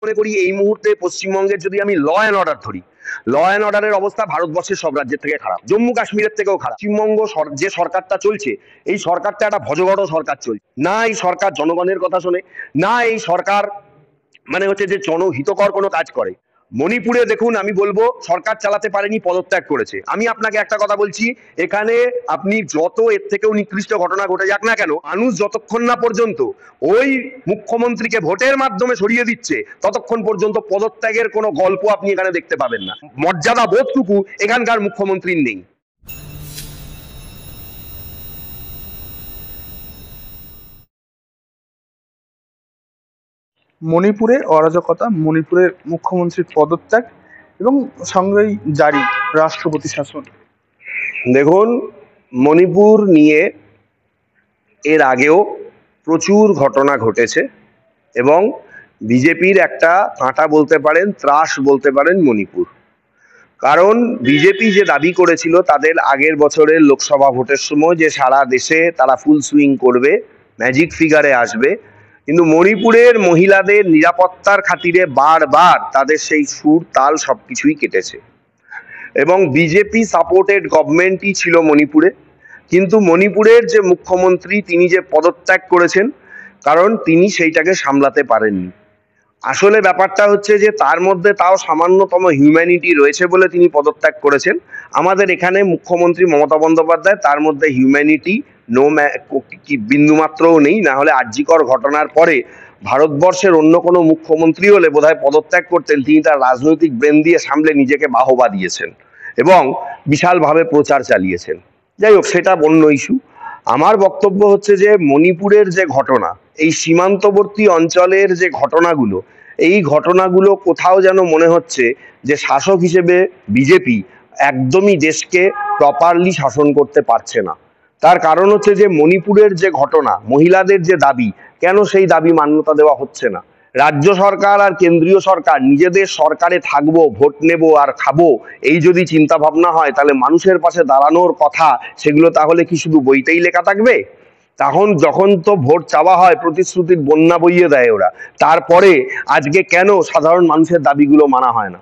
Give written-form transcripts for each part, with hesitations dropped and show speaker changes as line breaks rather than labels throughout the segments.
মনে করি এই মুহূর্তে পশ্চিমবঙ্গের যদি আমি ল অ্যান্ড অর্ডার ধরি, ল অ্যান্ড অর্ডারের অবস্থা ভারতবর্ষের সব রাজ্যের থেকে খারাপ, জম্মু কাশ্মীরের থেকেও খারাপ। পশ্চিমবঙ্গ যে সরকারটা চলছে, এই সরকারটা একটা ভজঘট সরকার চলছে। না এই সরকার জনগণের কথা শোনে, না এই সরকার মানে হচ্ছে যে জনহিতকর কোনো কাজ করে। মণিপুরে দেখুন, আমি বলবো সরকার চালাতে পারেনি, পদত্যাগ করেছে। আমি আপনাকে একটা কথা বলছি, এখানে আপনি যত এর থেকেও নিকৃষ্ট ঘটনা ঘটে যাক না কেন, মানুষ যতক্ষণ না পর্যন্ত ওই মুখ্যমন্ত্রীকে ভোটের মাধ্যমে সরিয়ে দিচ্ছে, ততক্ষণ পর্যন্ত পদত্যাগের কোনো গল্প আপনি এখানে দেখতে পাবেন না। মর্যাদা বোধটুকু এখানকার মুখ্যমন্ত্রীর নেই।
মণিপুরে অরাজকতা, মণিপুরের মুখ্যমন্ত্রীর পদত্যাগ এবং সঙ্গেই জারি রাষ্ট্রপতি শাসন।
দেখুন, মণিপুর নিয়ে এর আগেও প্রচুর ঘটনা ঘটেছে এবং বিজেপির একটা কাঁটা বলতে পারেন, ত্রাস বলতে পারেন মণিপুর। কারণ বিজেপি যে দাবি করেছিল তাদের আগের বছরের লোকসভা ভোটের সময় যে সারা দেশে তারা ফুল সুইং করবে, ম্যাজিক ফিগারে আসবে, কিন্তু মণিপুরের মহিলাদের নিরাপত্তার খাতিরে বারবার তাদের সেই সুর তাল সবকিছুই কেটেছে। এবং বিজেপি সাপোর্টেড গভর্নমেন্টই ছিল মণিপুরে, কিন্তু মণিপুরের যে মুখ্যমন্ত্রী তিনি যে পদত্যাগ করেছেন, কারণ তিনি সেইটাকে সামলাতে পারেননি। আসলে ব্যাপারটা হচ্ছে যে তার মধ্যে তাও সামান্যতম হিউম্যানিটি রয়েছে বলে তিনি পদত্যাগ করেছেন। আমাদের এখানে মুখ্যমন্ত্রী মমতা বন্দ্যোপাধ্যায়, তার মধ্যে হিউম্যানিটি কি বিন্দুমাত্রও নেই। না হলে আরজিকর ঘটনার পরে ভারতবর্ষের অন্য কোনো মুখ্যমন্ত্রী হলে বোধহয় পদত্যাগ করতেন। তিনি তার রাজনৈতিক ব্রেন দিয়ে সামলে নিজেকে বাহবা দিয়েছেন এবং বিশালভাবে প্রচার চালিয়েছেন। যাই হোক, সেটা অন্য ইস্যু। আমার বক্তব্য হচ্ছে যে মণিপুরের যে ঘটনা, এই সীমান্তবর্তী অঞ্চলের যে ঘটনাগুলো, এই ঘটনাগুলো কোথাও যেন মনে হচ্ছে যে শাসক হিসেবে বিজেপি একদমই দেশকে প্রপারলি শাসন করতে পারছে না। তার কারণ হচ্ছে যে মণিপুরের যে ঘটনা, মহিলাদের যে দাবি, কেন সেই দাবি মান্যতা দেওয়া হচ্ছে না? রাজ্য সরকার আর কেন্দ্রীয় সরকার নিজেদের সরকারে থাকবো, ভোট নেব আর খাবো, এই যদি চিন্তা ভাবনা হয়, তাহলে মানুষের পাশে দাঁড়ানোর কথা সেগুলো তাহলে কি শুধু বইতেই লেখা থাকবে? তখন যখন তো ভোট চাওয়া হয়, প্রতিশ্রুতির বন্যা বইয়ে দেয় ওরা। তারপরে আজকে কেন সাধারণ মানুষের দাবিগুলো মানা হয় না?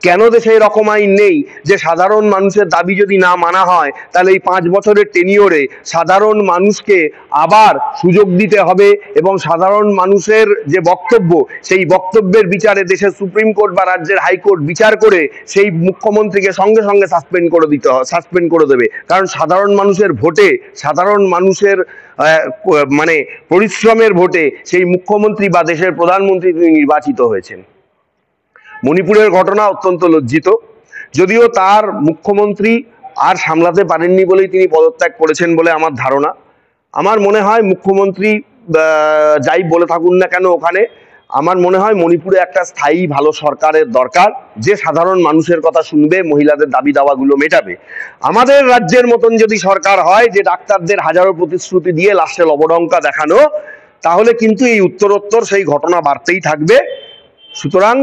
কেন দেশে এরকম আইন নেই যে সাধারণ মানুষের দাবি যদি না মানা হয়, তাহলে এই 5 বছরের টেনিওরে সাধারণ মানুষকে আবার সুযোগ দিতে হবে এবং সাধারণ মানুষের যে বক্তব্য, সেই বক্তব্যের বিচারে দেশের সুপ্রিম কোর্ট বা রাজ্যের হাইকোর্ট বিচার করে সেই মুখ্যমন্ত্রীকে সঙ্গে সঙ্গে সাসপেন্ড করে দেবে। কারণ সাধারণ মানুষের ভোটে, সাধারণ মানুষের মানে পরিশ্রমের ভোটে সেই মুখ্যমন্ত্রী বা দেশের প্রধানমন্ত্রী তিনি নির্বাচিত হয়েছেন। মণিপুরের ঘটনা অত্যন্ত লজ্জিত, যদিও তার মুখ্যমন্ত্রী আর সামলাতে পারেননি বলেই তিনি পদত্যাগ করেছেন বলে আমার ধারণা। আমার মনে হয় মুখ্যমন্ত্রী যাই বলে থাকুন না কেন ওখানে, আমার মনে হয় মণিপুরে একটা স্থায়ী ভালো সরকারের দরকার, যে সাধারণ মানুষের কথা শুনবে, মহিলাদের দাবি দাওয়াগুলো মেটাবে। আমাদের রাজ্যের মতন যদি সরকার হয়, যে ডাক্তারদের হাজারো প্রতিশ্রুতি দিয়ে লাস্টে লবডঙ্কা দেখানো, তাহলে কিন্তু এই উত্তরোত্তর সেই ঘটনা বাড়তেই থাকবে। সুতরাং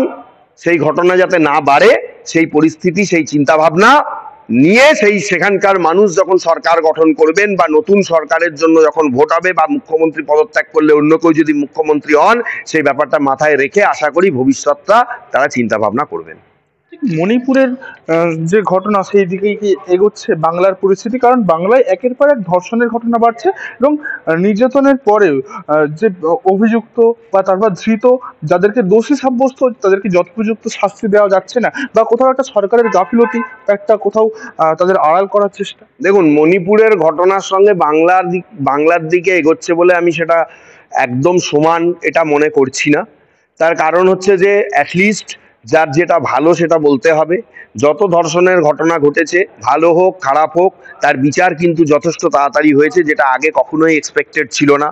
সেই ঘটনা যাতে না বাড়ে, সেই পরিস্থিতি, সেই চিন্তা ভাবনা নিয়ে সেখানকার মানুষ যখন সরকার গঠন করবেন বা নতুন সরকারের জন্য যখন ভোট হবে, বা মুখ্যমন্ত্রী পদত্যাগ করলে অন্য কেউ যদি মুখ্যমন্ত্রী হন, সেই ব্যাপারটা মাথায় রেখে আশা করি ভবিষ্যৎটা তারা চিন্তা ভাবনা করবেন।
মণিপুরের যে ঘটনা, সেই দিকেই কি এগোচ্ছে বাংলার পরিস্থিতি? কারণ বাংলায় একের পর এক ধর্ষণের ঘটনা বাড়ছে এবং নির্যাতনের পরেও যে অভিযুক্ত বা তারপর ধৃত, যাদেরকে দোষী সাব্যস্ত, তাদেরকে যথোপযুক্ত শাস্তি দেওয়া যাচ্ছে না, বা কোথাও একটা সরকারের গাফিলতি, একটা কোথাও তাদের আড়াল করার চেষ্টা।
দেখুন, মণিপুরের ঘটনার সঙ্গে বাংলার দিকে এগোচ্ছে বলে আমি সেটা একদম সমান এটা মনে করছি না। তার কারণ হচ্ছে যে অ্যাটলিস্ট যার যেটা ভালো সেটা বলতে হবে। যত ধর্ষণের ঘটনা ঘটেছে, ভালো হোক খারাপ হোক, তার বিচার কিন্তু যথেষ্ট তাড়াতাড়ি হয়েছে, যেটা আগে কখনোই এক্সপেক্টেড ছিল না।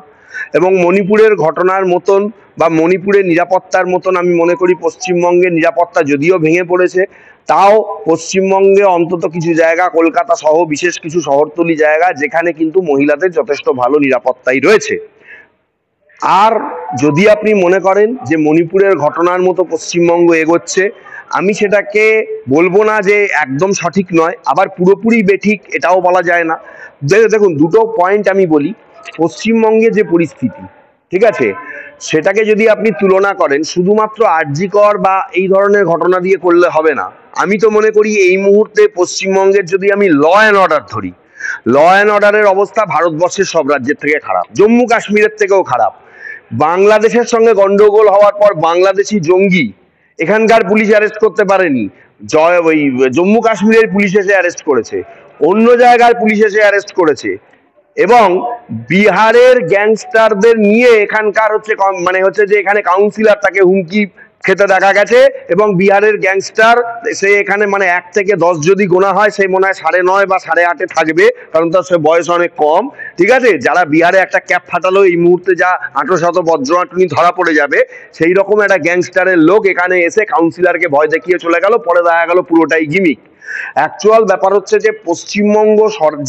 এবং মণিপুরের ঘটনার মতন বা মণিপুরের নিরাপত্তার মতন আমি মনে করি পশ্চিমবঙ্গের নিরাপত্তা যদিও ভেঙে পড়েছে, তাও পশ্চিমবঙ্গে অন্তত কিছু জায়গা, কলকাতা সহ বিশেষ কিছু শহরতলি জায়গা, যেখানে কিন্তু মহিলাদের যথেষ্ট ভালো নিরাপত্তাই রয়েছে। আর যদি আপনি মনে করেন যে মণিপুরের ঘটনার মতো পশ্চিমবঙ্গ এগোচ্ছে, আমি সেটাকে বলবো না যে একদম সঠিক নয়, আবার পুরোপুরি বেঠিক এটাও বলা যায় না। দেখুন, দুটো পয়েন্ট আমি বলি। পশ্চিমবঙ্গে যে পরিস্থিতি, ঠিক আছে, সেটাকে যদি আপনি তুলনা করেন শুধুমাত্র আরজি কর বা এই ধরনের ঘটনা দিয়ে করলে হবে না। আমি তো মনে করি এই মুহূর্তে পশ্চিমবঙ্গের যদি আমি ল অ্যান্ড অর্ডার ধরি, ল অ্যান্ড অর্ডারের অবস্থা ভারতবর্ষের সব রাজ্যের থেকে খারাপ, জম্মু কাশ্মীরের থেকেও খারাপ। বাংলাদেশের সঙ্গে গন্ডগোল হওয়ার পর বাংলাদেশি জঙ্গি এখানকার পুলিশ অ্যারেস্ট করতে পারেনি, ওই জম্মু কাশ্মীরের পুলিশ এসে অ্যারেস্ট করেছে, অন্য জায়গার পুলিশ এসে অ্যারেস্ট করেছে। এবং বিহারের গ্যাংস্টারদের নিয়ে এখানকার মানে হচ্ছে যে এখানে কাউন্সিলর তাকে হুমকি খেতে দেখা গেছে, এবং বিহারের গ্যাংস্টার সে এখানে মানে 1 থেকে 10 যদি গোনা হয় সে মনে হয় 9.5 বা 8.5 থাকবে, কারণ তার সে বয়স অনেক কম, ঠিক আছে। যারা বিহারে একটা ক্যাপ ফাটালো এই মুহূর্তে যা 800 বজ্রআটুনি ধরা পড়ে যাবে, সেই রকম একটা গ্যাংস্টারের লোক এখানে এসে কাউন্সিলরকে ভয় দেখিয়ে চলে গেল, পরে দেখা গেল পুরোটাই গিমিক। অ্যাকচুয়াল ব্যাপার হচ্ছে যে পশ্চিমবঙ্গ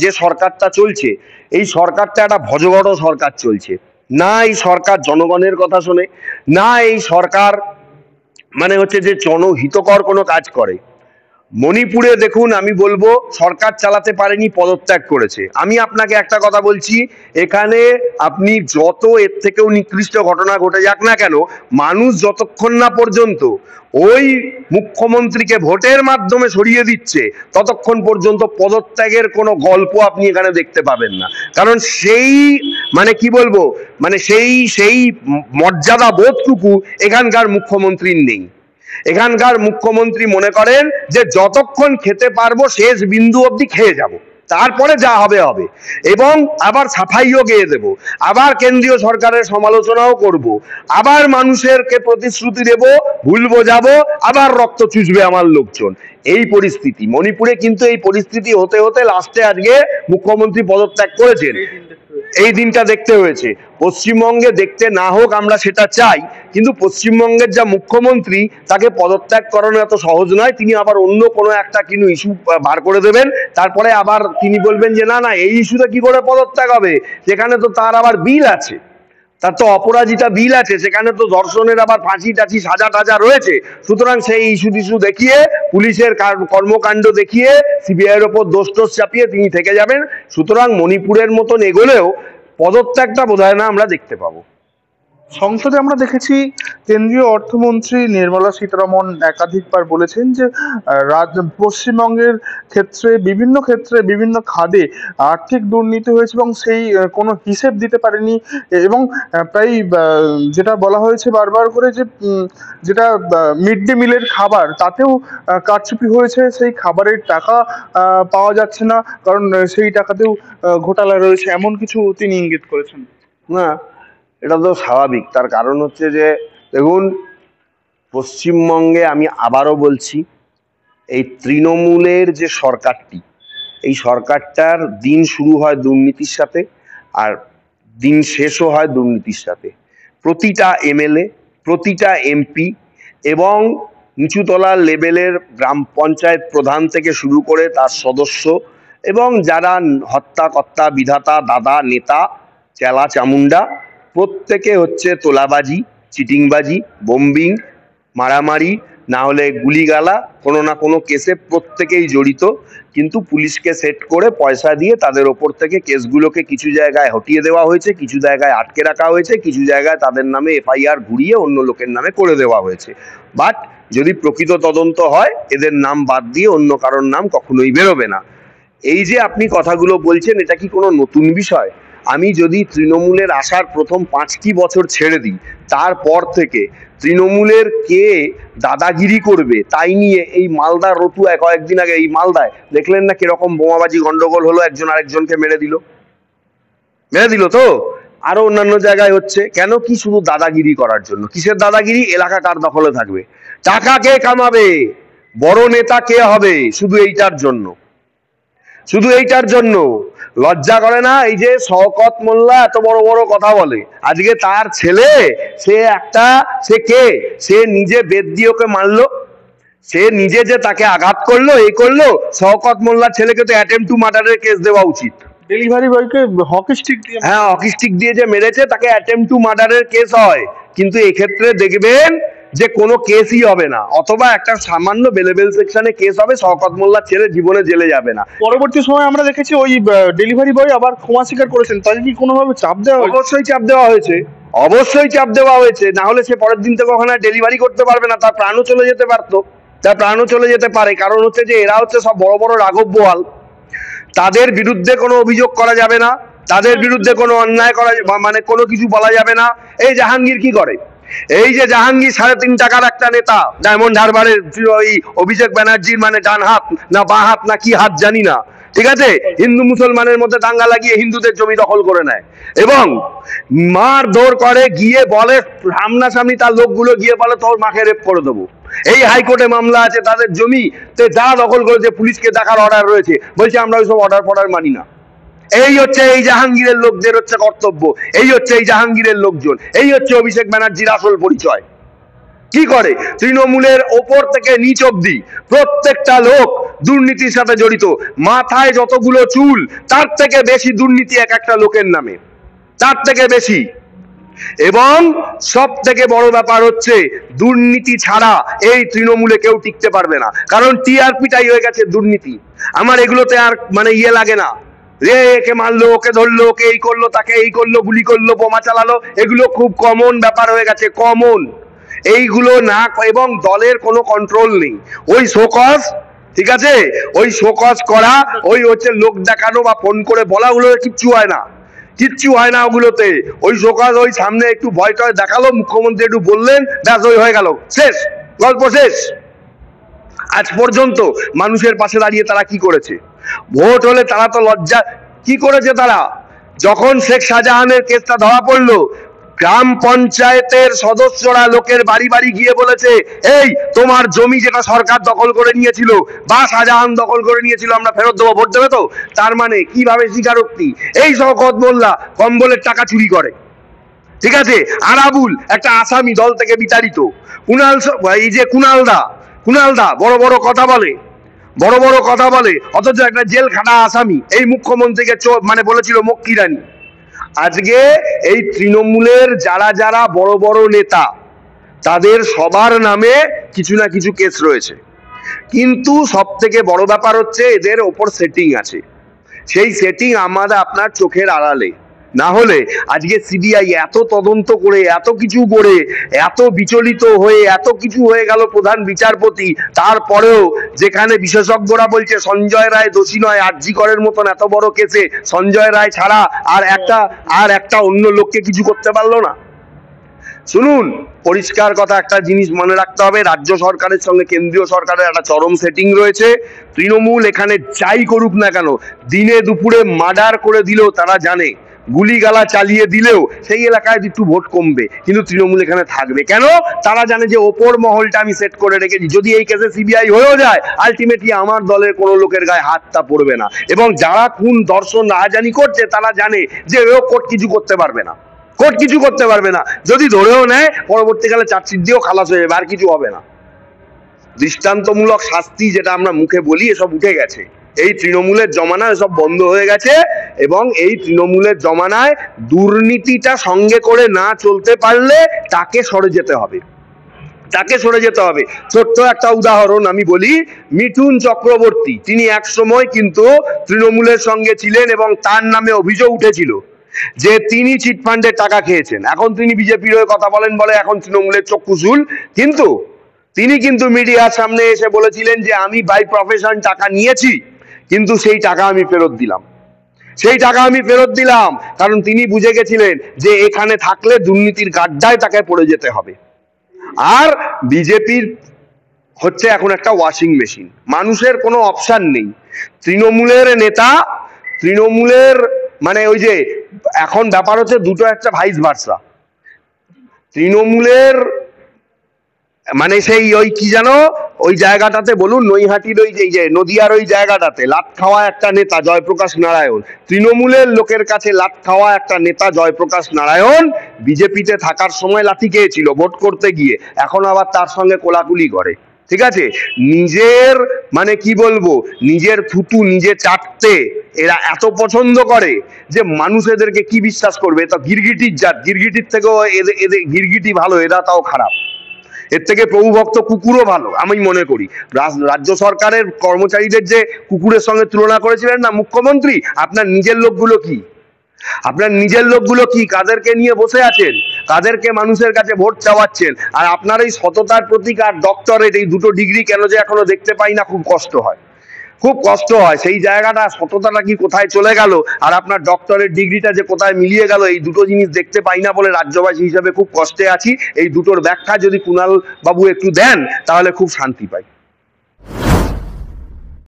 যে সরকারটা চলছে, এই সরকারটা একটা ভজঘট সরকার চলছে। না এই সরকার জনগণের কথা শোনে, না এই সরকার মানে হচ্ছে যে জনহিতকর কোনো কাজ করে। মণিপুরে দেখুন, আমি বলবো সরকার চালাতে পারেনি, পদত্যাগ করেছে। আমি আপনাকে একটা কথা বলছি, এখানে আপনি যত এর থেকেও নিকৃষ্ট ঘটনা ঘটে যাক না কেন, মানুষ যতক্ষণ না পর্যন্ত ওই মুখ্যমন্ত্রীকে ভোটের মাধ্যমে সরিয়ে দিচ্ছে ততক্ষণ পর্যন্ত পদত্যাগের কোনো গল্প আপনি এখানে দেখতে পাবেন না। কারণ সেই মানে কি বলবো, মানে সেই মর্যাদা বোধটুকু এখানকার মুখ্যমন্ত্রীর নেই। এখানকার মুখ্যমন্ত্রী মনে করেন যে যতক্ষণ খেতে পারবো শেষ বিন্দু অবধি খেয়ে যাব, তারপরে যা হবে হবে, এবং আবার সাফাইও গেয়ে দেব, আবার কেন্দ্রীয় সরকারের সমালোচনাও করব, আবার মানুষেরকে প্রতিশ্রুতি দেব, ভুল বোঝাবো, আবার রক্ত চুষবে আমার লোকজন। এই পরিস্থিতি মণিপুরে, কিন্তু এই পরিস্থিতি হতে হতে লাস্টে আজকে মুখ্যমন্ত্রী পদত্যাগ করেছেন, এই দিনটা দেখতে হয়েছে। পশ্চিমবঙ্গে দেখতে না হোক, আমরা সেটা চাই, কিন্তু পশ্চিমবঙ্গের যা মুখ্যমন্ত্রী তাকে পদত্যাগ করানো এত সহজ নয়। তিনি আবার অন্য কোনো একটা কিন্তু ইস্যু বার করে দেবেন, তারপরে আবার তিনি বলবেন যে না না এই ইস্যুতে কি করে পদত্যাগ হবে, সেখানে তো তার আবার বিল আছে, তার তো অপরাজিতা বিল আছে, সেখানে তো ধর্ষণের আবার ফাঁসি টাঁসি সাজা টাজা রয়েছে। সুতরাং সেই ইস্যু টিস্যু দেখিয়ে, পুলিশের কর্মকাণ্ড দেখিয়ে, সিবিআই এর ওপর দোষ টোষ চাপিয়ে তিনি থেকে যাবেন। সুতরাং মণিপুরের মতন এগোলেও পদত্যাগটা বোধহয় না আমরা দেখতে পাবো।
সংসদে আমরা দেখেছি কেন্দ্রীয় অর্থমন্ত্রী নির্মলা সীতারমণ একাধিকবার বলেছেন যে পশ্চিমবঙ্গের ক্ষেত্রে বিভিন্ন খাদে আর্থিক দুর্নীতি হয়েছে এবং সেই কোনো হিসেব দিতে পারেনি, এবং প্রায় যেটা বলা হয়েছে বারবার করে যে যেটা মিড ডে মিলের খাবার তাতেও কারচুপি হয়েছে, সেই খাবারের টাকা পাওয়া যাচ্ছে না, কারণ সেই টাকাতেও ঘোটালা রয়েছে, এমন কিছু তিনি ইঙ্গিত করেছেন।
না, এটা তো স্বাভাবিক। তার কারণ হচ্ছে যে দেখুন, পশ্চিমবঙ্গে আমি আবারও বলছি, এই তৃণমূলের যে সরকারটি, এই সরকারটার দিন শুরু হয় দুর্নীতির সাথে আর দিন শেষও হয় দুর্নীতির সাথে। প্রতিটা এমএলএ, প্রতিটা এমপি এবং নিচুতলার লেভেলের গ্রাম পঞ্চায়েত প্রধান থেকে শুরু করে তার সদস্য এবং যারা হত্যাকর্তা, বিধাতা, দাদা, নেতা, চেলা চামুন্ডা, প্রত্যেকে হচ্ছে তোলাবাজি, চিটিংবাজি, বোম্বিং, মারামারি, না হলে গুলিগালা, কোনো না কোনো কেসে প্রত্যেকেই জড়িত। কিন্তু পুলিশকে সেট করে পয়সা দিয়ে তাদের ওপর থেকে কেসগুলোকে কিছু জায়গায় হটিয়ে দেওয়া হয়েছে, কিছু জায়গায় আটকে রাখা হয়েছে, কিছু জায়গায় তাদের নামে এফআইআর ঘুরিয়ে অন্য লোকের নামে করে দেওয়া হয়েছে। বাট যদি প্রকৃত তদন্ত হয়, এদের নাম বাদ দিয়ে অন্য কারোর নাম কখনোই বেরোবে না। এই যে আপনি কথাগুলো বলছেন, এটা কি কোনো নতুন বিষয়? আমি যদি তৃণমূলের আসার প্রথম 5টি বছর ছেড়ে দিই, তারপর থেকে তৃণমূলের কে দাদাগিরি করবে তাই নিয়ে এই মালদার রতুয়ায় কয়েকদিন আগে, এই মালদায় দেখলেন না কিরকম বোমাবাজি গন্ডগোল হলো, একজন আরেকজনকে মেরে দিল তো, আরো অন্যান্য জায়গায় হচ্ছে। কেন? কি শুধু দাদাগিরি করার জন্য। কিসের দাদাগিরি? এলাকা কার দখলে থাকবে, টাকা কে কামাবে, বড় নেতা কে হবে, শুধু এইটার জন্য। লজ্জা করে না? এই যে শওকত মোল্লা এত বড় বড় কথা বলে, আজকে তার ছেলে, সে নিজে বেদ দিয়ে ওকে মারলো, সে নিজে যে তাকে আঘাত করলো, এই করলো। শওকত মোল্লার ছেলেকে তো অ্যাটেম্প টু মার্ডারের কেস দেওয়া উচিত।
ডেলিভারি বয়কে হকি স্টিক দিয়ে,
হ্যাঁ, হকি স্টিক দিয়ে যে মেরেছে তাকে অ্যাটেম্প টু মার্ডারের কেস হয়, কিন্তু এক্ষেত্রে দেখবেন যে কোনো কেসই হবে না, অথবা একটা সামান্য বেলেবেল সেকশনে কেস হবে, শওকত মোল্লার ছেলে জীবনে জেলে যাবে না।
পরবর্তী সময় আমরা দেখেছি ওই ডেলিভারি বয় আবার ক্ষমা স্বীকার করেছেন, তাকে কি কোনোভাবে চাপ দেওয়া হয়েছে?
অবশ্যই চাপ দেওয়া হয়েছে, অবশ্যই চাপ দেওয়া হয়েছে, না হলে সে পরের দিন থেকে ওখানে ডেলিভারি করতে পারবে না, তার প্রাণও চলে যেতে পারতো, তার প্রাণও চলে যেতে পারে। কারণ হচ্ছে যে এরা হচ্ছে সব বড় বড় রাঘব বোয়াল, তাদের বিরুদ্ধে কোনো অভিযোগ করা যাবে না, তাদের বিরুদ্ধে কোনো অন্যায় করা মানে কোনো কিছু বলা যাবে না। এই জাহাঙ্গীর কি করে, এই যে জাহাঙ্গীর 3.5 টাকার একটা নেতা, ডায়মন্ড হারবারের ওই অভিষেক ব্যানার্জির মানে ডান হাত না বাঁ হাত না কি হাত জানি না, ঠিক আছে, হিন্দু মুসলমানের মধ্যে দাঙ্গা লাগিয়ে হিন্দুদের জমি দখল করে নেয় এবং মারধর করে, গিয়ে বলে সামনাসামনি তার লোকগুলো গিয়ে বলে তোর মাকে রেপ করে দেবো। এই হাইকোর্টে মামলা আছে, তাদের জমিতে যা দখল করেছে পুলিশকে দেখার অর্ডার রয়েছে, বলছে আমরা ওইসব অর্ডার ফর্ডার মানি না। এই হচ্ছে এই জাহাঙ্গীরের লোকদের হচ্ছে কর্তব্য, এই হচ্ছে এই জাহাঙ্গীরের লোকজন, এই হচ্ছে অভিষেক ব্যানার্জির আসল পরিচয়। কি করে তৃণমূলের ওপর থেকে নিচ অব্দি প্রত্যেকটা লোক দুর্নীতির সাথে জড়িত, মাথায় যতগুলো চুল তার থেকে বেশি দুর্নীতি এক একটা লোকের নামে, তার থেকে বেশি। এবং সব থেকে বড় ব্যাপার হচ্ছে দুর্নীতি ছাড়া এই তৃণমূলে কেউ টিকতে পারবে না, কারণ টিআরপিটাই হয়ে গেছে দুর্নীতি। আমার এগুলোতে আর মানে ইয়ে লাগে না, রে একে মারলো, ওকে ধরলো, ওকে এই করলো, তাকে এই করলো, গুলি করলো, বোমা চালালো, এগুলো খুব কমন ব্যাপার হয়ে গেছে, কমন। এইগুলো না, এবং দলের কোনো কন্ট্রোল নেই, ওই শোকজ, ঠিক আছে, ওই শোকজ করা, ওই হচ্ছে লোক দেখানো বা ফোন করে বলা, ওগুলো কিচ্ছু হয় না, কিচ্ছু হয় না ওগুলোতে। ওই শোকজ ওই সামনে একটু ভয় টয় দেখালো, মুখ্যমন্ত্রী একটু বললেন, ব্যাস ওই হয়ে গেল, শেষ, গল্প শেষ। আজ পর্যন্ত মানুষের পাশে দাঁড়িয়ে তারা কি করেছে? ভোট হলে তারা তো লজ্জা, কি করেছে তারা? যখন শেখ শাহজাহানের কেসটা ধরা পড়লো, গ্রাম পঞ্চায়েতের সদস্যরা লোকের বাড়ি বাড়ি গিয়ে বলেছে, এই তোমার জমি যেটা সরকার দখল করে নিয়েছিল বা শাহজাহান দখল করে নিয়েছিল আমরা ফেরত দেবো, ভোট দেবে তো? তার মানে কিভাবে স্বীকারোক্তি? এই শওকত মোল্লা কম্বলের টাকা চুরি করে, ঠিক আছে, আরাবুল একটা আসামি দল থেকে বিতাড়িত, কুণাল, এই যে কুণালদা বড় বড় কথা বলে, বড় বড় কথা বলে, অথচ একটা জেল খাটা আসামি, এই মুখ্যমন্ত্রীকে মানে বলেছিল মক্কি রানী। আজকে এই তৃণমূলের যারা যারা বড় বড় নেতা, তাদের সবার নামে কিছু না কিছু কেস রয়েছে, কিন্তু সব থেকে বড় ব্যাপার হচ্ছে এদের ওপর সেটিং আছে, সেই সেটিং আমাদের আপনার চোখের আড়ালে। না হলে আজকে সিবিআই এত তদন্ত করে, এত কিছু করে, এত বিচলিত হয়ে এত কিছু হয়ে গেল প্রধান বিচারপতি, তারপরেও যেখানে বিশেষজ্ঞরা বলছে সঞ্জয় রায় দোষী নয়, আরজি করের মতন এত বড় কেসে সঞ্জয় রায় ছাড়া আর একটা অন্য লোককে কিছু করতে পারলো না। শুনুন, পরিষ্কার কথা একটা জিনিস মনে রাখতে হবে, রাজ্য সরকারের সঙ্গে কেন্দ্রীয় সরকারের একটা চরম সেটিং রয়েছে। তৃণমূল এখানে যাই করুক না কেন, দিনে দুপুরে মার্ডার করে দিলেও তারা জানে, গুলিগালা চালিয়ে দিলেও সেই এলাকায় একটু ভোট কমবে, কিন্তু তৃণমূল এখানে থাকবে। কেন? তারা জানে যে ওপর মহলটা আমি সেট করে রেখেছি, যদি এই কেসে সিবিআই হয়েও যায়, আলটিমেটলি আমার দলের কোনো লোকের গায়ে হাতটা পড়বে না। এবং যারা খুন ধর্ষণ রাহাজানি করছে তারা জানে যে ও কোর্ট কিছু করতে পারবে না, কোর্ট কিছু করতে পারবে না, যদি ধরেও নেয় পরবর্তীকালে চার্জশিট দিয়েও খালাস হয়ে যাবে, আর কিছু হবে না। দৃষ্টান্তমূলক শাস্তি যেটা আমরা মুখে বলি, এসব উঠে গেছে, এই তৃণমূলের জমানায় এসব বন্ধ হয়ে গেছে। এবং এই তৃণমূলের জমানায় দুর্নীতিটা সঙ্গে করে না চলতে পারলে তাকে সরে যেতে হবে, তাকে সরে যেতে হবে। ছোট্ট একটা উদাহরণ আমি বলি, মিঠুন চক্রবর্তী, তিনি এক সময় কিন্তু তৃণমূলের সঙ্গে ছিলেন এবং তার নামে অভিযোগ উঠেছিল যে তিনি চিটফান্ডের টাকা খেয়েছেন। এখন তিনি বিজেপির হয়ে কথা বলেন বলে এখন তৃণমূলের চক্ষুশূল, কিন্তু তিনি কিন্তু মিডিয়ার সামনে এসে বলেছিলেন যে আমি বাই প্রফেশন টাকা নিয়েছি, কিন্তু সেই টাকা আমি ফেরত দিলাম, সেই টাকা আমি ফেরত দিলাম, কারণ তিনি বুঝে গেছিলেন যে এখানে থাকলে দুর্নীতির গাড্ডায় তাকে পড়ে যেতে হবে। আর বিজেপির হচ্ছে এখন একটা ওয়াশিং মেশিন, মানুষের কোনো অপশন নেই। তৃণমূলের নেতা, তৃণমূলের মানে ওই যে এখন ব্যাপার হচ্ছে দুটো একটা ভাইস ভার্সা, তৃণমূলের মানে সেই ওই কি জানো ওই জায়গাটাতে বলুন, নৈহাটির ওই যে নদিয়ার ওই জায়গাটাতে লাট খাওয়া একটা নেতা জয়প্রকাশ নারায়ণ, তৃণমূলের লোকের কাছে লাট খাওয়া একটা নেতা জয়প্রকাশ নারায়ণ বিজেপিতে থাকার সময় লাঠি খেয়েছিল ভোট করতে গিয়ে, এখন আবার তার সঙ্গে কোলাকুলি করে, ঠিক আছে। নিজের মানে কি বলবো, নিজের থুতু নিজে চাটতে এরা এত পছন্দ করে যে মানুষ এদেরকে কি বিশ্বাস করবে। এটা গিরগিটির জাত, গিরগিটির থেকেও এদের গিরগিটি ভালো, এরা তাও খারাপ, এর থেকে প্রভুভক্ত কুকুরও ভালো আমি মনে করি। রাজ্য সরকারের কর্মচারীদের যে কুকুরের সঙ্গে তুলনা করেছিলেন না মুখ্যমন্ত্রী, আপনার নিজের লোকগুলো কি, আপনার নিজের লোকগুলো কি কাদেরকে নিয়ে বসে আছেন, কাদেরকে মানুষের কাছে ভোট চাওয়াচ্ছেন? আর আপনার এই সততার প্রতীক আর ডক্টরেট, এই দুটো ডিগ্রি কেন যে এখনো দেখতে পাই না, খুব কষ্ট হয়, খুব কষ্ট হয়। সেই জায়গাটা, সততাটা কি কোথায় চলে গেল, আর আপনার ডক্টরেট ডিগ্রিটা যে কোথায় মিলিয়ে গেল, এই দুটো জিনিস দেখতে পাই না বলে রাজ্যবাসী হিসেবে খুব কষ্টে আছি। এই দুটোর ব্যাখ্যা যদি কুণাল বাবু একটু দেন তাহলে খুব শান্তি পাই।